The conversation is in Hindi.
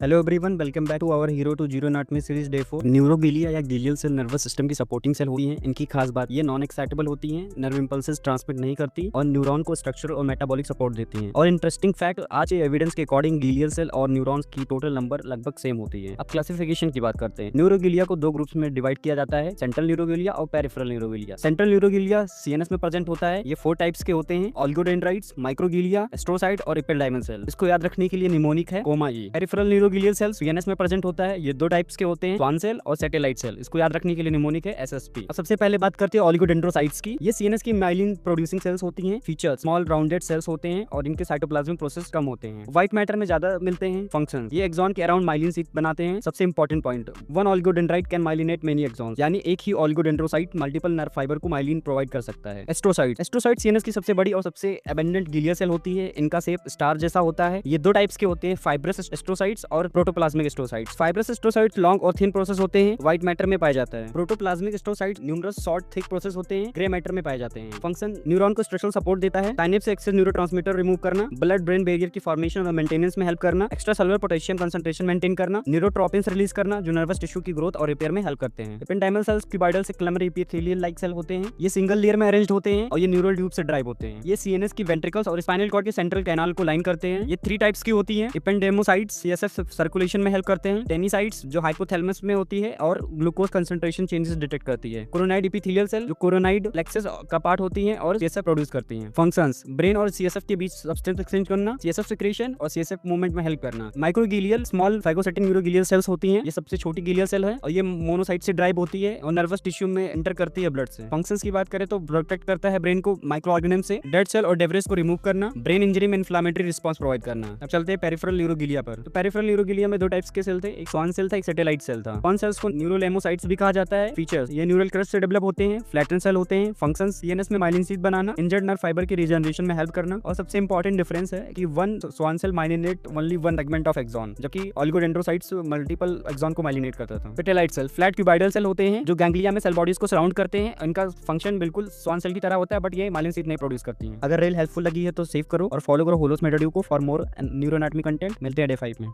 Hello everyone, welcome back to our hero to zero anatomy series day 4। Neuroglia या ग्लियल सेल नर्वस सिस्टम की सपोर्टिंग सेल होती हैं। इनकी खास बात ये नॉन एक्साइटेबल होती हैं, नर्व इंपल्सेस ट्रांसमिट नहीं करती और न्यूरॉन को स्ट्रक्चर और मेटाबॉलिक सपोर्ट देती हैं। और इंटरेस्टिंग फैक्ट, आज के एविडेंस के अकॉर्डिंग ग्लियल सेल और न्यूरॉन्स की टोटल नंबर लगभग सेम होती है। अब क्लासिफिकेशन की बात करते हैं। न्यूरोग्लिया को दो ग्रुप्स में डिवाइड किया जाता है, सेंट्रल न्यूरोग्लिया और peripheral neuroglia. Central neuroglia CNS में प्रेजेंट होता है। ये 4 टाइप्स के होते हैं: ऑलिगोडेंड्राइट्स, माइक्रोग्लिया, एस्ट्रोसाइट और एपिडाइमल सेल। इसको याद रखने के लिए निमोनिक है कोमा ई। पेरिफेरल न्यूरोग्लियल सेल सीएनएस में प्रेजेंट होता है। ये 2 टाइप्स के होते हैं, स्वान सेल और सैटेलाइट सेल। इसको याद रखने के लिए निमोनिक है एसएसपी। अब सबसे पहले बात करते हैं ऑलिगोडेंड्रोसाइट्स की। ये सीएनएस की माइलिन प्रोड्यूसिंग सेल्स होती हैं। फीचर स्मॉल राउंडेड सेल्स होते हैं और इनके साइटोप्लाज्मिक प्रोसेस कम होते हैं। व्हाइट मैटर में ज्यादा मिलते हैं। फंक्शन, ये एक्सॉन के अराउंड माइलिन शीथ बनाते हैं। सबसे important point, one oligodendrite can myelinate many axon, यानी एक ही ऑलिगोडेंड्रोसाइट मल्टीपल नर्व फाइबर को माइलिन प्रोवाइड कर सकता है। एस्ट्रोसाइट सीएनएस की सबसे बड़ी और सबसे एबंडेंट ग्लियल सेल होती है। इनका शेप स्टार जैसा होता है। ये 2 टाइप्स के होते हैं, फाइब्रस एस्ट्रोसाइट्स और protoplasmic astrocytes. Fibrous astrocytes long और थिन प्रोसेस होते हैं, व्हाइट मैटर में पाया जाता है। Protoplasmic astrocytes numerous short thick process होते हैं, ग्रे मैटर में पाए जाते हैं। फंक्शन, न्यूरॉन को स्ट्रक्चरल सपोर्ट देता है, साइनेप्स से एक्सेस न्यूरोट्रांसमीटर रिमूव करना, ब्लड ब्रेन बैरियर की फॉर्मेशन और मेंटेनेंस में हेल्प करना, extra cellular potassium concentration maintain करना, न्यूरोट्रोपिन्स रिलीज करना जो नर्वस टिश्यू की ग्रोथ और रिपेयर में हेल्प करते हैं। एपिडाइमल सेल्स क्यूबाइडल से क्लमर एपिथेलियल लाइक सेल होते हैं। ये सिंगल लेयर में अरेंज्ड होते हैं और ये न्यूरल ट्यूब से ड्राइव होते हैं। ये सीएनएस की वेंट्रिकल्स और स्पाइनल कॉर्ड के सेंट्रल कैनाल को लाइन करते हैं। ये 3 टाइप्स की होती है। एपेंडेमोसाइट्स सीएसएफ सर्कुलेशन में हेल्प करते हैं। टेनिसाइट्स जो हाइपोथैलेमस में होती है और ग्लूकोज कंसंट्रेशन चेंजेस डिटेक्ट करती है। कोरोनाइड एपिथेलियल सेल जो कोरोनाइड प्लेक्सस का पार्ट होती है और सीएसएफ प्रोड्यूस करती है। फंक्शंस, ब्रेन और सीएसएफ के बीच सब्सटेंस एक्सचेंज करना, सीएसएफ सिक्रेशन और सीएसएफ मूवमेंट में हेल्प करना। Microglial small phagocytic neuroglial sales होती हैं। ये सबसे छोटी ग्लियल सेल है और ये मोनोसाइट से ड्राइव होती है और नर्वस टिश्यू में एंटर करती है ब्लड से। फंक्शंस की बात करें तो प्रोटेक्ट करता है ब्रेन को माइक्रो ऑर्गेनिज्म से, डेड सेल और डेब्रिस को रिमूव करना, ब्रेन इंजरी में इन्फ्लेमेटरी रिस्पांस प्रोवाइड करना। अब चलते हैं पेरिफेरल न्यूरोग्लिया पर। तो पेरिफेरल न्यूरोग्लिया में 2 टाइप्स के सेल थे, एक स्वान सेल था, एक सैटेलाइट सेल था। स्वान सेल्स को न्यूरोलेमोसाइट्स भी कहा जाता है। फीचर्स, ये न्यूरल क्रस्ट से डेवलप होते हैं, फ्लैटन सेल होते हैं। फंक्शंस, सीएनएस में माइलिन शीथ बनाना, इंजर्ड नर्व फाइबर की रीजनरेशन में हेल्प करना। और सबसे इंपॉर्टेंट डिफरेंस है कि one Schwann cell myelinate only one segment of axon, जबकि ऑलिगोडेंड्रोसाइट्स मल्टीपल एक्सॉन को माइलिनेट करता था। Satellite cell flat cuboidal cell होते हैं जो गैंग्लिया में सेल बॉडीज को सराउंड करते हैं। इनका फंक्शन बिल्कुल स्वान सेल की तरह होता है, बट ये माइलिन शीथ नहीं प्रोड्यूस करती है। अगर रील हेल्पफुल लगी है तो सेव करो और फॉलो करो होलोस मेटाड्यू को for more neuro anatomy content. मिलते हैं डे 5 में।